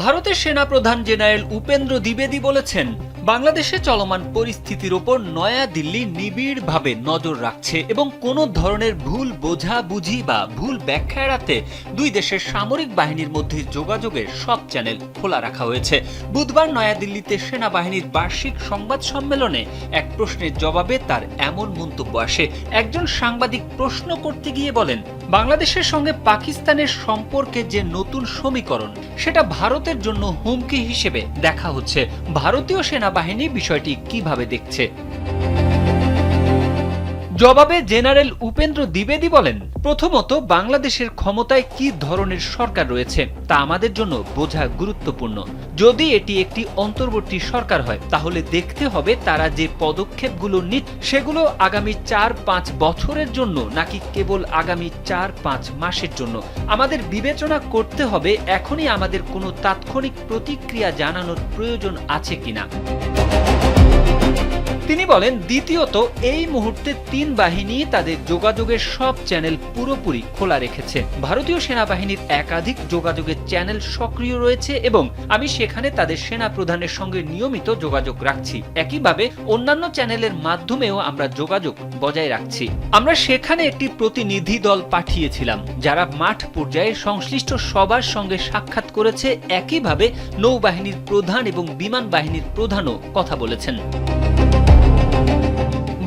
ভারতের সেনাপ্রধান জেনারেল উপেন্দ্র দ্বিবেদী বলেছেন, বাংলাদেশে চলমান পরিস্থিতির ওপর নয়াদিল্লি নিবিড়ভাবে নজর রাখছে এবং কোনো ধরনের ভুল বোঝাবুঝি বা ভুল ব্যাখ্যা এড়াতে দুই দেশের সামরিক বাহিনীর মধ্যে যোগাযোগের সব চ্যানেল খোলা রাখা হয়েছে। বুধবার নয়াদিল্লিতে সেনাবাহিনীর বার্ষিক সংবাদ সম্মেলনে এক প্রশ্নের জবাবে তার এমন মন্তব্য আসে। একজন সাংবাদিক প্রশ্ন করতে গিয়ে বলেন, বাংলাদেশের সঙ্গে পাকিস্তানের সম্পর্কে যে নতুন সমীকরণ সেটা ভারতের জন্য হুমকি হিসেবে দেখা হচ্ছে। ভারতীয় সেনাবাহিনী বিষয়টি কিভাবে দেখছে? জবাবে জেনারেল উপেন্দ্র দ্বিবেদী বলেন, প্রথমত বাংলাদেশের ক্ষমতায় কি ধরনের সরকার রয়েছে তা আমাদের জন্য বোঝা গুরুত্বপূর্ণ। যদি এটি একটি অন্তর্বর্তী সরকার হয় তাহলে দেখতে হবে তারা যে পদক্ষেপগুলো নিচ্ছে সেগুলো আগামী ৪-৫ বছরের জন্য নাকি কেবল আগামী ৪-৫ মাসের জন্য। আমাদের বিবেচনা করতে হবে এখনই আমাদের কোনো তাৎক্ষণিক প্রতিক্রিয়া জানানোর প্রয়োজন আছে কিনা। তিনি বলেন, দ্বিতীয়ত এই মুহূর্তে তিন বাহিনী তাদের যোগাযোগের সব চ্যানেল পুরোপুরি খোলা রেখেছে। ভারতীয় সেনাবাহিনীর একাধিক যোগাযোগের চ্যানেল সক্রিয় রয়েছে এবং আমি সেখানে তাদের সেনা প্রধানের সঙ্গে নিয়মিত যোগাযোগ রাখছি। একইভাবে অন্যান্য চ্যানেলের মাধ্যমেও আমরা যোগাযোগ বজায় রাখছি। আমরা সেখানে একটি প্রতিনিধি দল পাঠিয়েছিলাম যারা মাঠ পর্যায়ে সংশ্লিষ্ট সবার সঙ্গে সাক্ষাৎ করেছে। একইভাবে নৌবাহিনীর প্রধান এবং বিমান বাহিনীর প্রধানও কথা বলেছেন।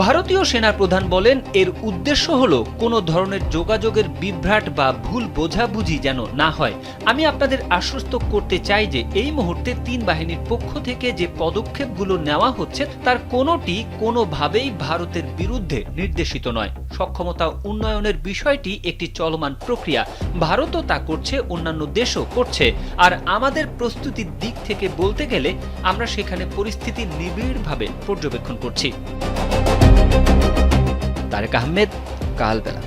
ভারতীয় সেনা প্রধান বলেন, এর উদ্দেশ্য হলো কোনো ধরনের যোগাযোগের বিভ্রাট বা ভুল বোঝাবুঝি যেন না হয়। আমি আপনাদের আশ্বস্ত করতে চাই যে এই মুহূর্তে তিন বাহিনীর পক্ষ থেকে যে পদক্ষেপগুলো নেওয়া হচ্ছে তার কোনোটি কোনোভাবেই ভারতের বিরুদ্ধে নির্দেশিত নয়। সক্ষমতা উন্নয়নের বিষয়টি একটি চলমান প্রক্রিয়া। ভারতও তা করছে, অন্যান্য দেশও করছে। আর আমাদের প্রস্তুতির দিক থেকে বলতে গেলে আমরা সেখানে পরিস্থিতি নিবিড়ভাবে পর্যবেক্ষণ করছি। তারেক আহমেদ, কালবেলা।